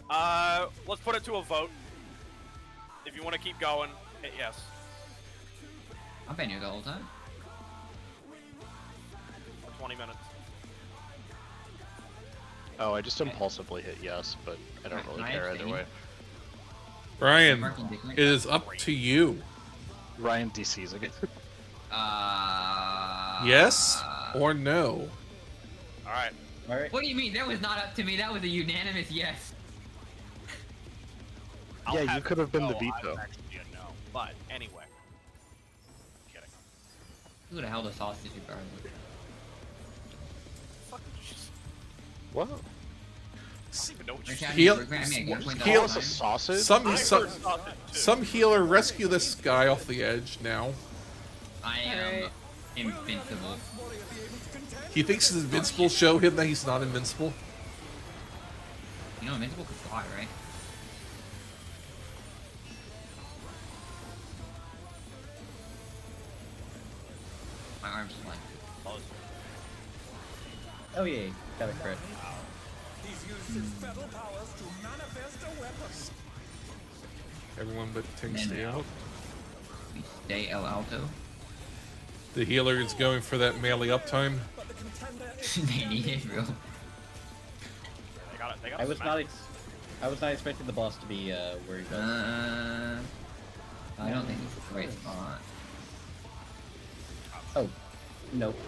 Let's put it to a vote. If you want to keep going, hit yes. I've been here the whole time. For 20 minutes. Oh, I just impulsively hit yes, but I don't really care either way. Ryan, it is up to you. Ryan DC's again. Yes or no? Alright. Alright. What do you mean? That was not up to me. That was a unanimous yes. Yeah, you could have been the I veto. was actually a no. But anyway. Kidding. Who the hell does sausage you burn? Fuck just. What? I don't even know what you're Heal, a sausage? some healer rescue this guy off the edge now. I am invincible. He thinks he's invincible. Show him that he's not invincible. You know, invincible can fly, right? My arm's flying. Oh yeah, got a crit. Everyone but Ting stay out. We stay El Alto. The healer is going for that melee uptime. They need it, bro. They got I was not expecting the boss to be where he was. I don't think it's the right spot. Oh, nope.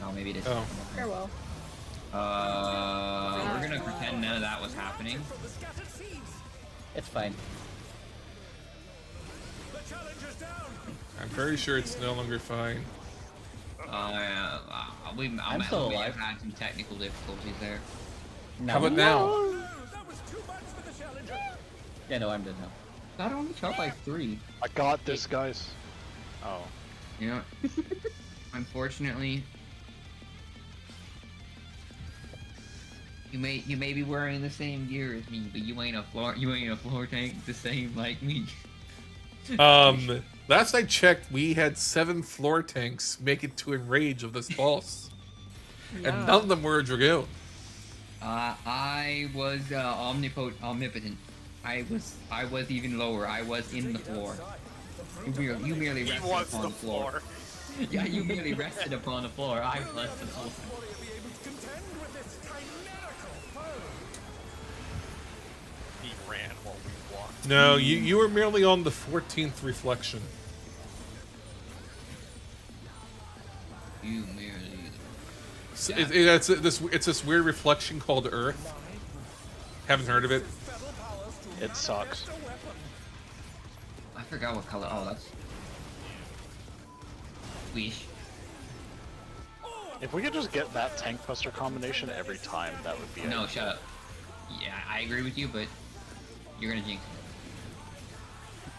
Oh, maybe it is. Oh. Farewell. We're gonna pretend none of that was happening. It's fine. I'm very sure it's no longer fine. I'm still we alive. have had some technical difficulties there. No. How about now? Yeah, no, I'm dead now. That only shot by 3. I got this, guys. Oh. You know, unfortunately, you may be wearing the same gear as me, but you ain't a floor tank the same like me. Last I checked, we had 7 floor tanks make it to enrage of this boss, and none of them were a dragoon. I was omnipotent. I was even lower. I was in the floor. You merely rested upon the floor. Yeah, you merely rested upon the floor. I was the floor. He ran while we walked. No, you were merely on the 14th reflection. You merely. It's this weird reflection called Earth. Haven't heard of it? It sucks. I forgot what color. Oh, that's. Wish. If we could just get that tank buster combination every time, that would be No, ideal. shut up. Yeah, I agree with you, but you're gonna jinx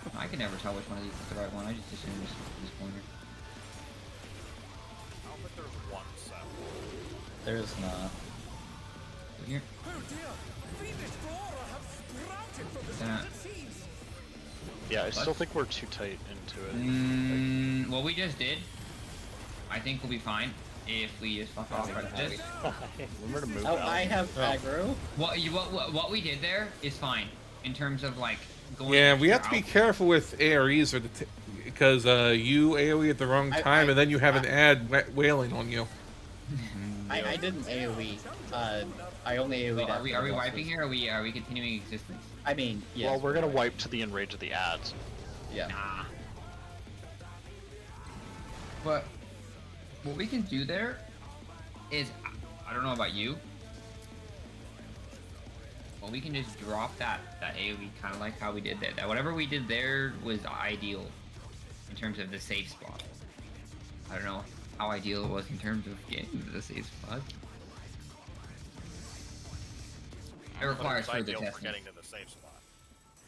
it. I can never tell which one of these is the right one. I just assume this pointer. I don't think there's one set. There's not. Here. Yeah, I still think we're too tight into it. What we just did, I think we'll be fine if we just fuck off like this. Remember to move Oh, out. I have aggro. What we did there is fine in terms of like going. Yeah, we have to be out. careful with AREs or because you AoE at the wrong time, and then you have an ad wailing on you. I didn't AoE. I only AoE. Well, are we wiping here? Or are we continuing existence? I mean, yes. Well, we're gonna wipe to the enrage of the ads. Yeah. Nah. But what we can do there is, I don't know about you, but we can just drop that AoE kind of like how we did that. Whatever we did there was ideal in terms of the safe spot. I don't know how ideal it was in terms of getting to the safe spot. It requires further ideal for testing. getting to the safe spot.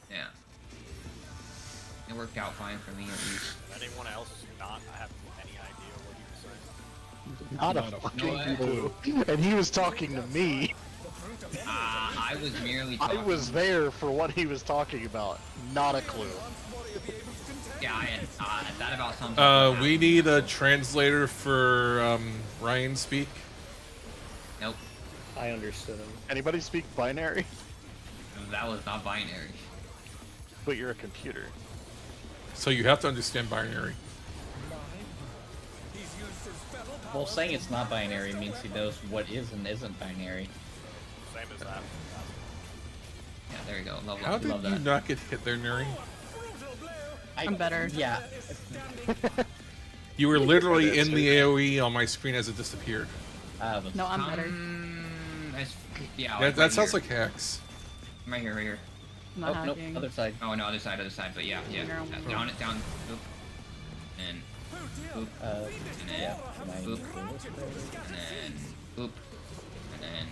Yeah. It worked out fine for me at least. If anyone else is not, I have any idea what you're saying. Not a fucking clue. And he was talking to me. I was merely talking. I was there for what he was talking about. Not a clue. Yeah, that about something. We need a translator for Ryan speak. Nope. I understood him. Anybody speak binary? That was not binary. But you're a computer. So you have to understand binary. Well, saying it's not binary means he knows what is and isn't binary. Same as that. Yeah, there you go. Love, How love, did love you that. not get hit there, Nuri? I'm better. Yeah. You were literally That's in the okay. AoE on my screen as it disappeared. No, I'm better. Yeah, That, like that right sounds here. like hacks. Right here, right here. I'm not Oh, nope, hacking. other side. Oh no, other side, but yeah, yeah. You're on- Down it, down. Boop. And boop. And then Yeah. boop. And then boop. And then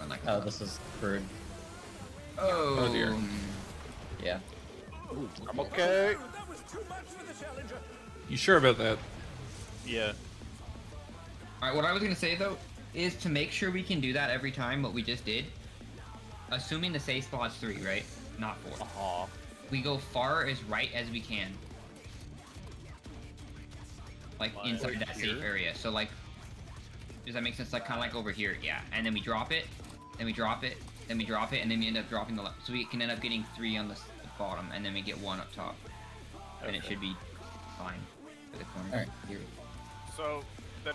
run like Oh, this is screwed. Oh, Oh, dear. Yeah. I'm okay. You sure about that? Yeah. Alright, what I was gonna say though is to make sure we can do that every time, what we just did. Assuming the safe spot's 3, right? Not 4. Aw. We go far as right as we can. Like Like inside that here? safe area. So like, does that make sense? Like kind of like over here, yeah. And then we drop it, then we drop it, then we drop it, and then we end up dropping the left. So we can end up getting 3 on the bottom, and then we get 1 up top. And it should be fine for the corner. Alright. Here. So then,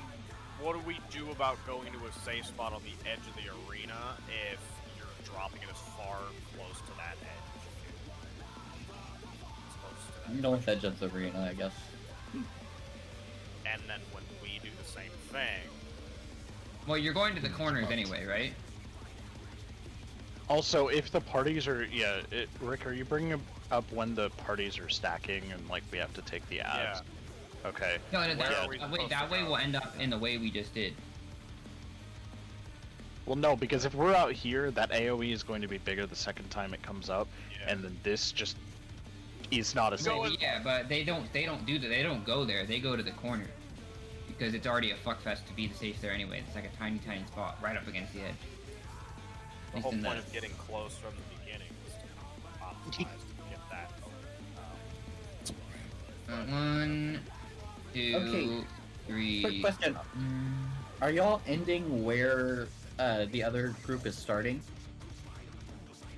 what do we do about going to a safe spot on the edge of the arena if you're dropping it as far close to that edge? As close to that North edge of the arena, I guess. And then when we do the same thing, Well, you're going to the corners anyway, right? Also, if the parties are, Rick, are you bringing up when the parties are stacking and like we have to take the abs? Okay. No, Where that are we way, supposed that to way go? we'll end up in the way we just did. Well, no, because if we're out here, that AOE is going to be bigger the second time it comes up, Yeah. and then this just is not a Go safe. in- Yeah, but they don't do that. They don't go there. They go to the corner because it's already a fuckfest to be the safe there anyway. It's like a tiny, tiny spot right up against the edge. the At whole least in point of getting close from the beginning was to optimize to get that. 1, 2, Okay. 3. Quick question. Are y'all ending where the other group is starting?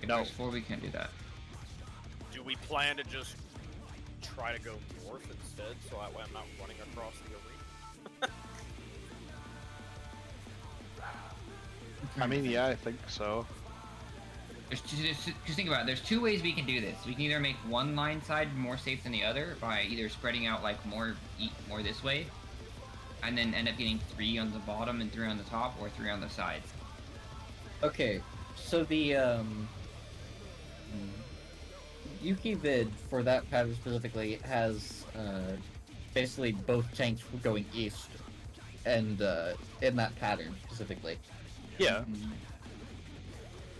If No. there's 4, we can't do that. Do we plan to just try to go north instead, so that way I'm not running across the arena? I mean, yeah, I think so. Just think about it. There's 2 ways we can do this. We can either make one line side more safe than the other by either spreading out like more this way, and then end up getting 3 on the bottom and 3 on the top, or 3 on the sides. Okay, so the Yuki vid for that pattern specifically has basically both tanks going east, and in that pattern specifically. Yeah,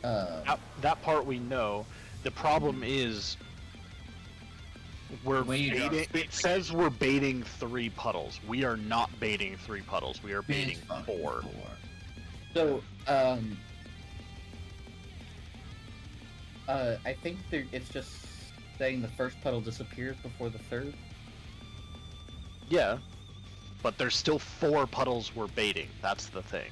that part we know. The problem is we're Way you drop baiting. It says we're baiting 3 puddles. We are not baiting 3 puddles. We are baiting 4. So I think it's just saying the first puddle disappears before the third. Yeah, but there's still 4 puddles we're baiting. That's the thing.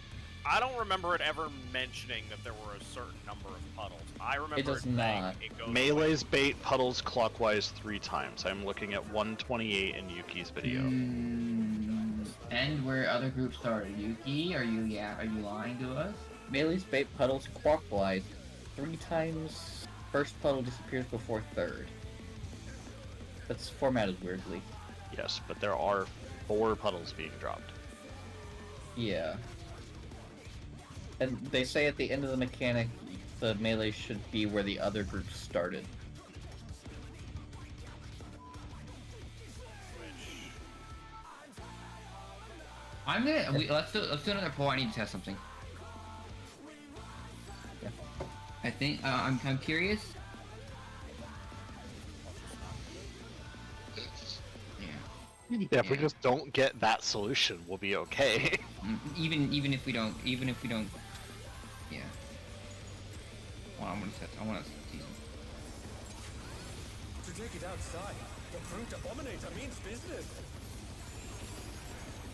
I don't remember it ever mentioning that there were a certain number of puddles. I remember It does saying not. it goes Melee's bait puddles clockwise 3 times. I'm looking at 128 in Yuki's video. And where other groups started. Yuki, are you lying to us? Melee's bait puddles clockwise 3 times. First puddle disappears before third. That's formatted weirdly. Yes, but there are 4 puddles being dropped. Yeah. And they say at the end of the mechanic, the melee should be where the other group started. Let's do another poll. I need to test something. Yeah. I think I'm curious. Yeah. Yeah, if we just don't get that solution, we'll be okay. Even if we don't, yeah. Well, I want to see. To take it outside, the brute abominator means business.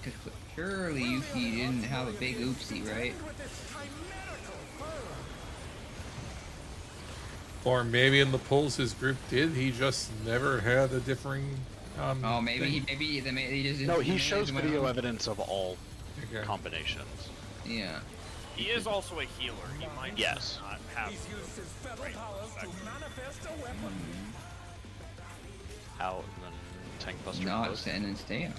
Because surely Yuki didn't have a big oopsie, right? With this chimerical Or maybe in the polls his group did, he just never had a differing. Oh, maybe thing. he just No, he made shows his video own. evidence of all Okay. combinations. Yeah. He is also a healer. He might Yes. not have. He's used his feather Right, powers to exactly. manifest a weapon. Out and then tank buster. Not close. send and stay up.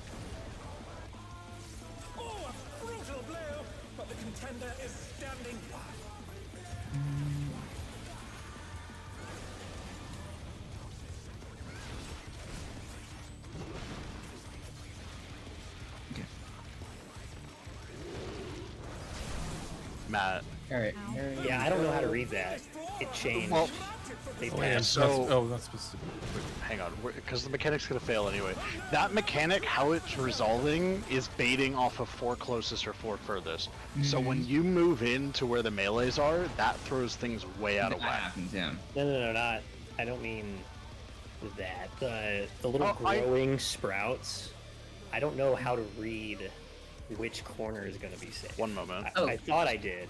Oh, a brutal blow, but the contender is standing by. Okay. Matt. Alright. Yeah, I don't know how to read that. It changed. Well, they Oh, yeah, passed. So- that's specific. Hang on, because the mechanic's gonna fail anyway. That mechanic, how it's resolving, is baiting off of 4 closest or 4 furthest. So when you move into where the melees are, that throws things way out of That whack. happens, yeah. No, not. I don't mean that. The little Oh, growing sprouts. I don't know how to read which corner is going to be safe. One moment. I thought I did,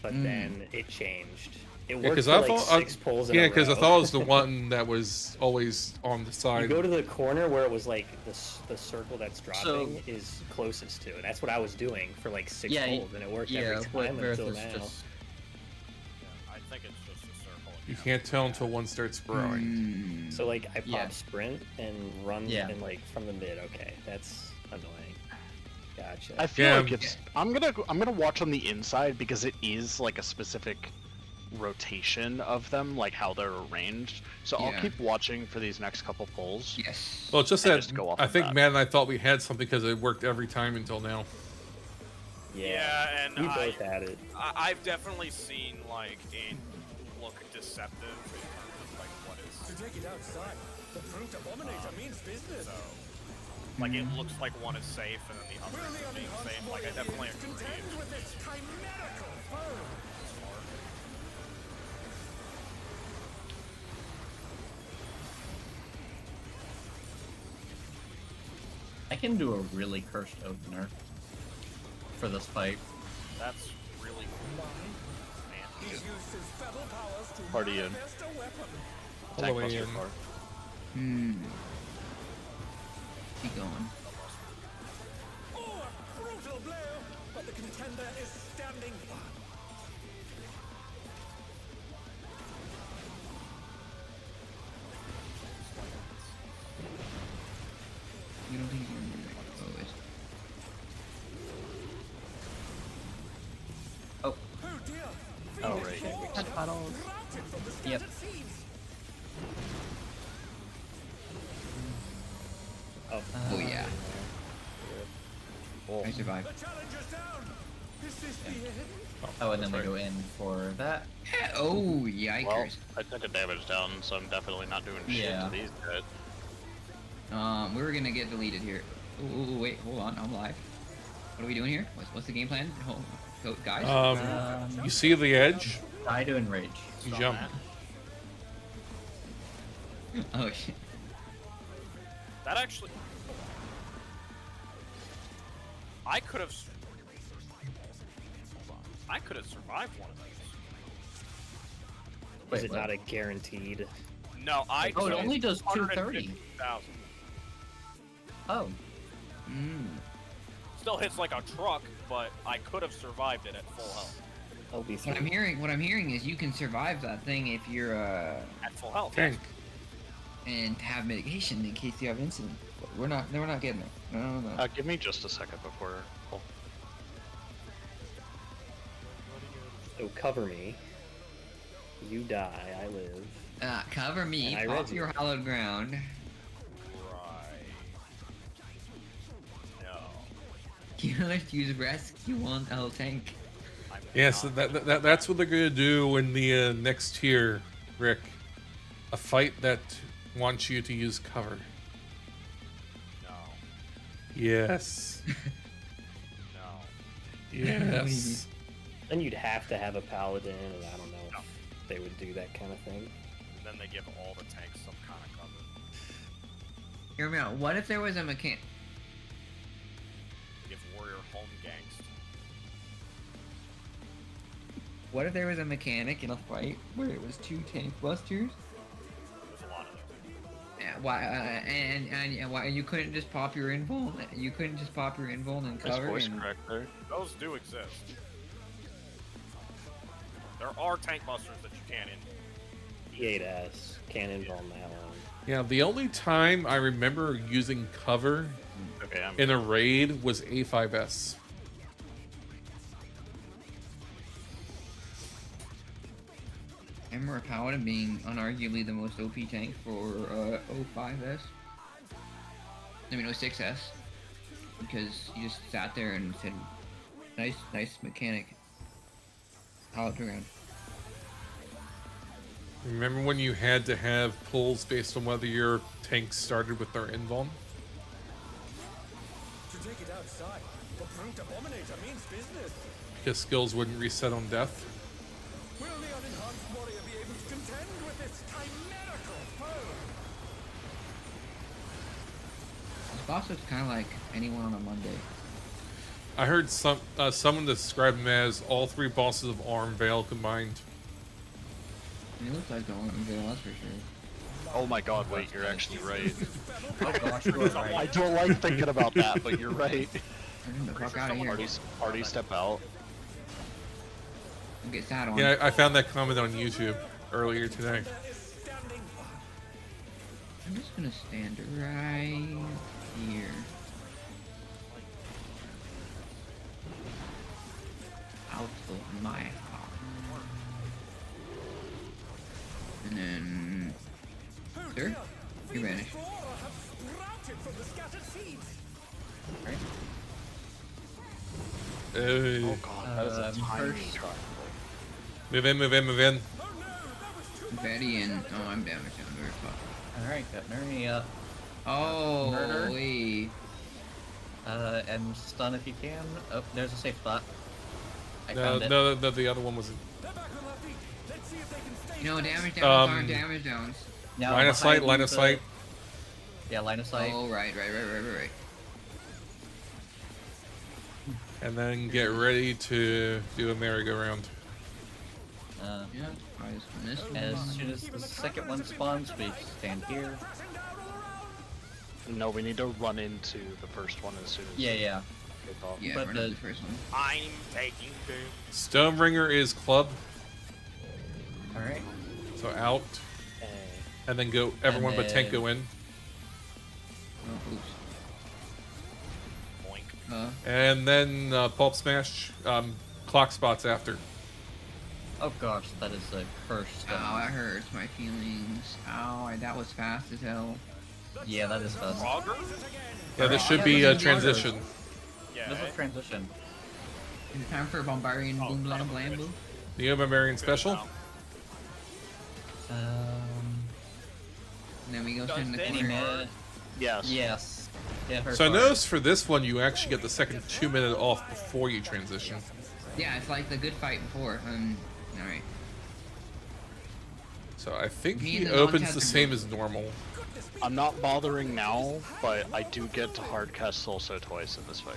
but then it changed. It Yeah, worked because for I like thought, 6 pulls in yeah, a because I row. thought it was the one that was always on the You side. go to the corner where it was like the circle that's dropping is closest to, and that's what I was doing for like 6 Yeah, pulls, and it worked yeah, every what time Verith until is now. just Yeah, I think it's just a circle. You can't tell until one starts growing. So like I pop Yeah. sprint and run Yeah. and like from the mid. Okay, that's annoying. Gotcha. I feel Yeah. like it's. I'm gonna watch on the inside because it is like a specific rotation of them, like how they're arranged. So I'll Yeah. keep watching for these next couple pulls. Yes. Well, it's just I that just go off I of think that. Matt and I thought we had something because it worked every time until now. Yeah, and we I, both had it. I've definitely seen like it look deceptive in terms of like what is. To take it outside, the brute abominator means business. So, like it looks like one is safe and then the other Will the is being unhunt safe. Like I warrior definitely beings agree. contend with its chimerical foe? I can do a really cursed opener for this fight. That's really cool. He's used his feather powers to Party in. manifest a weapon. All the Tank way buster in. card. Keep going. Oh, a brutal blow, but the contender is standing by. You don't think you're gonna do that? Oh, wait. Oh dear. Oh right. Touch bottles. Routed from the Yep. scattered seas. Oh, yeah. I survived. The challenge is down. Is this the end? Oh, and then we go in for that. Oh, yikers. Well, I took a damage down, so I'm definitely not doing shit Yeah. to these guys. We're gonna get deleted here. Ooh, wait, hold on, I'm live. What are we doing here? What's the game plan? Go, guys. You see the edge? Die to enrage. You jump. Oh shit. That actually, I could have. I could have survived one of those. Is it what? not a guaranteed? No, I. Oh, it took only does 230. 150,000. Oh, Still hits like a truck, but I could have survived it at full health. LB3. What I'm hearing is you can survive that thing if you're At full health. Tank. and have mitigation in case you have an incident. But we're not getting it. No. Give me just a second before. Oh, So cover me. You die, I live. Cover me, And I pop read you. your hallowed ground. Right. No. Let's use rescue on L tank. I'm Yes, not. that's what they're gonna do in the next tier, Rick. A fight that wants you to use cover. No. Yes. No. Yes. Then you'd have to have a paladin, and I don't know if they would do that kind of thing. And then they give all the tanks some kind of cover. Hear me out. What if there was a mechanic? Give warrior home gangst. What if there was a mechanic in a fight where it was 2 tank busters? There's a lot of them. Yeah, why? And why you couldn't just pop your invuln? You couldn't just pop your invuln and Nice cover. voice And... crack there. Those do exist. There are tank busters that you can in. E8S. Can't invuln that one. Yeah, the only time I remember using cover Okay, I'm in a raid was A5S. Emerald Paladin being unarguably the most OP tank for 05S. I mean 06S. Because you just sat there and said, nice mechanic. How it around. Remember when you had to have pulls based on whether your tank started with their invuln? To take it outside, the brute abominator means business. His skills wouldn't reset on death. Will the unenhanced warrior be able to contend with this chimerical foe? This boss looks kind of like anyone on a Monday. I heard someone describe him as all 3 bosses of Arm Veil combined. I mean, it looks like the one Veil, that's for sure. Oh my god, wait, you're actually right. Oh gosh, you were right. I don't like thinking about that, but you're right. Get the fuck out of here. Party step out. Don't get sat on. Yeah, I found that comment on YouTube earlier today. I'm just gonna stand right here. Out of my heart. And then... Sir? You vanish. Right? Oh god, that is a tiny first- truck. Move in, move in, move in. Betty and... Oh, I'm damaged down. Very fuck. Alright, got Nurny up. Oh, Murder. wait. And stun if you can. Oh, there's a safe spot. I No, found it. no, the other one wasn't. You know, damage downs Um, aren't damage downs. Now Line of sight, behind line you, of sight. Yeah, line of sight. Oh, right. And then get ready to do a merry-go-round. Yeah, I just missed As one. soon as the second one spawns, we stand here. No, we need to run into the first one as soon as Yeah. we take off. Yeah, but we're the- not the first one. I'm taking 2. Stoneringer is club, Alright. so out. And then go, everyone but tank go in. Oh, oops. Boink. And then Pulp Smash, clock spots after. Oh gosh, that is a cursed. Ow, that hurts my feelings. Ow, that was fast as hell. Yeah, that is fast. Frogger? Yeah, this should Yeah, be this a is transition. Yeah. This is transition. Is it time for Bombarian Oh, Boom son Blam of a Blam bitch. Boom? Neo Barbarian Special. And then we go Does stand in the this corner. hurt? Yes. Yes. It hurts So I hard. noticed for this one, you actually get the second 2-minute off before you transition. Yeah, it's like the good fight before. Alright. So I think Me he and the opens non-cast the are same good. as normal. I'm not bothering now, but I do get to hardcast Solso twice in this fight.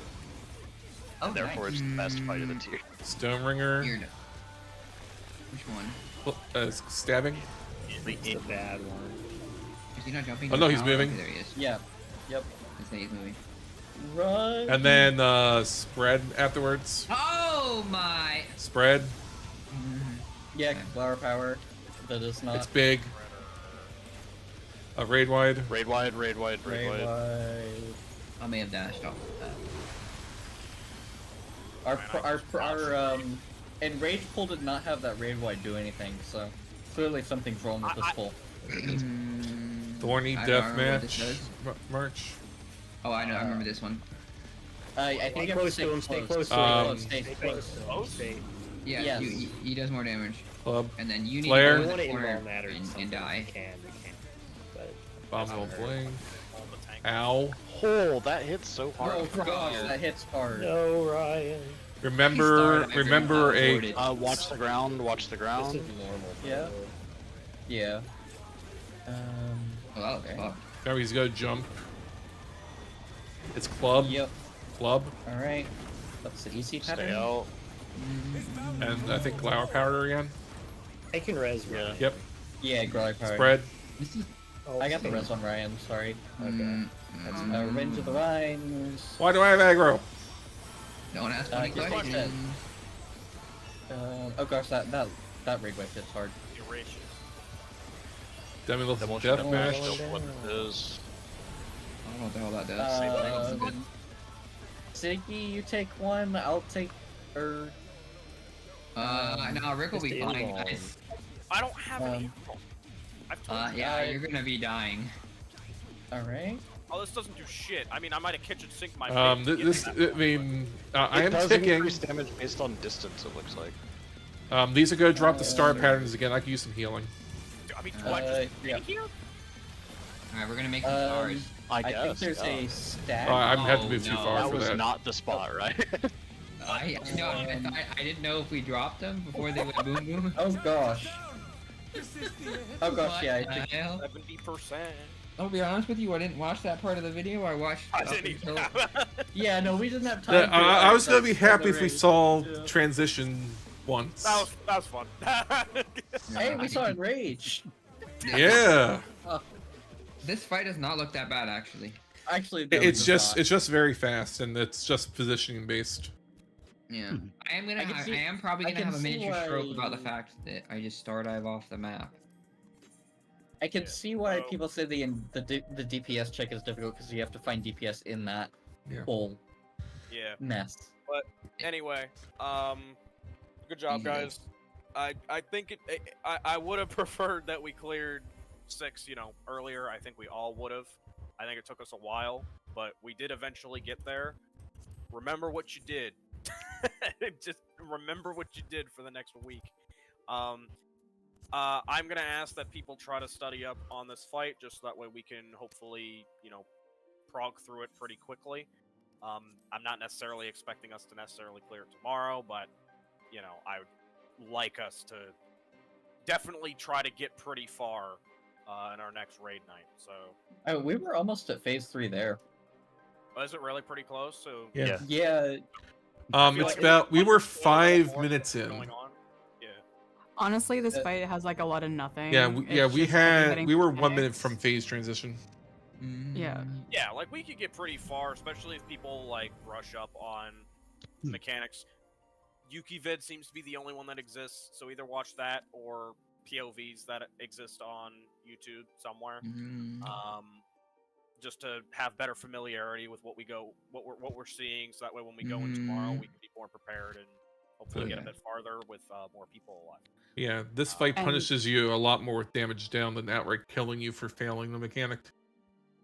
Oh, And therefore, nice. it's the best fight of the tier. Stoneringer, Here. Which one? stabbing. It's the bad one. Is he not jumping? Oh, no, down? he's moving. Okay, there he is. Yeah. Yep. Let's say he's moving. Run. And then spread afterwards. Oh my! Spread. Yeah, flower power. That is not. It's big. Raid wide. Raid wide, raid wide, raid wide. I may have dashed off of that. And Rage Pull did not have that raid wide do anything, so clearly something's wrong with this pull. Thorny I don't Death remember what Match. this does. March. Oh, I know. I remember this one. I think Stay you have close to to him, stay close to Um, him. Stay Stay close. close. Stay. Yeah, Yes. he does more damage, Club. and then you need Flare. to You go want in to the corner involve that or and something. die. You can. But Bombs won't blink. On the tank. Ow. Oh, that hits so hard. Oh gosh, that hits hard. no, Ryan. Remember He's a started. Watch the ground, watch the This ground. is normal. Yeah. bro. Yeah. Oh, that was fucked. now he's gonna jump. It's club. Yep. Club. All right. That's the easy Stay pattern. out. And I think Glower Powder again. I can res Ryan. Yep. Yeah, Growly Power. Spread. This is Oh, I got the res on Ryan, sorry. Okay. That's Revenge of the Vines. Why do I have aggro? don't ask any just like questions. Oh gosh, that rig wipe hits hard. Eracious. Demolition Demolition Death Death Mash. Mash, what it is. I don't know what the hell that does. Ziggy, you take one, I'll take her. No, Rick will just be the fine, invuln. guys. I don't have any. I've told you. Yeah, you're gonna be dying. Alright. Oh, this doesn't do shit. I mean, I might have kitchen sink my. I face to get this, that. I mean, I It am does ticking. increase damage based on distance, it looks like. These are gonna drop the star patterns again. I can use some healing. I mean, do I just yeah. in here? Alright, we're gonna make some stars. I I guess. think there's yeah. a stack. I had to move too no. far That for was that. not the spot, right? I didn't know if we dropped them before they went boom boom. Oh gosh. Oh gosh, yeah. I What think the hell? 70%. I'll be honest with you, I didn't watch that part of the video. I watched. I up didn't even. until- yeah, no, we didn't have time. Yeah, to I was gonna be access happy the if we raid. saw Yeah. transition once. That was fun. Hey, we saw Enrage. Yeah. This fight does not look that bad, actually. Actually, It's just very fast and it's just positioning based. Yeah. I am probably I gonna can have a see major stroke why- about the fact that I just star dive off the map. I can see why Oh. people say the DPS check is difficult because you have to find DPS in that Yeah. whole Yeah. mess. Anyway, good job, Easy. guys. I think I would have preferred that we cleared 6, earlier. I think we all would have. I think it took us a while, but we did eventually get there. Remember what you did. Just remember what you did for the next week. I'm gonna ask that people try to study up on this fight, just so that way we can hopefully, prog through it pretty quickly. I'm not necessarily expecting us to necessarily clear it tomorrow, but, I would like us to definitely try to get pretty far in our next raid night. So, Oh, we were almost at phase 3 there. is it really pretty close? So, Yeah. Yeah, I feel It's like about we it's were like 5 more minutes in. going on. Yeah. Honestly, this fight has like a lot of nothing. Yeah, It's we just heavy hitting we were 1 minute mechanics. from phase transition. Yeah. Yeah, like we could get pretty far, especially if people like brush up on mechanics. YukiVid seems to be the only one that exists, so either watch that or POVs that exist on YouTube somewhere. Just to have better familiarity with what we're seeing, so that way when we go in tomorrow, we can be more prepared and hopefully get a bit farther with more people alive. Yeah, this fight And- punishes you a lot more with damage down than outright killing you for failing the mechanic.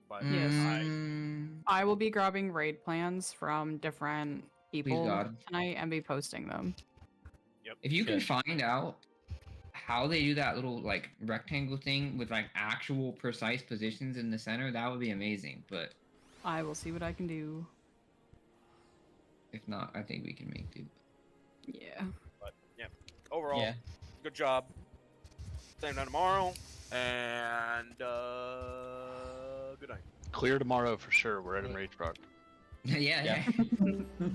But Yes. Mm, I will be grabbing raid plans from different people God. tonight and be posting them. If you can Shit. find out how they do that little like rectangle thing with like actual precise positions in the center, that would be amazing. But I will see what I can do. if not, I think we can make do. Yeah. But yeah, overall, yeah. good job. Same time tomorrow, and good night. Clear tomorrow for sure. We're at Enrage Rock. yeah. Yeah.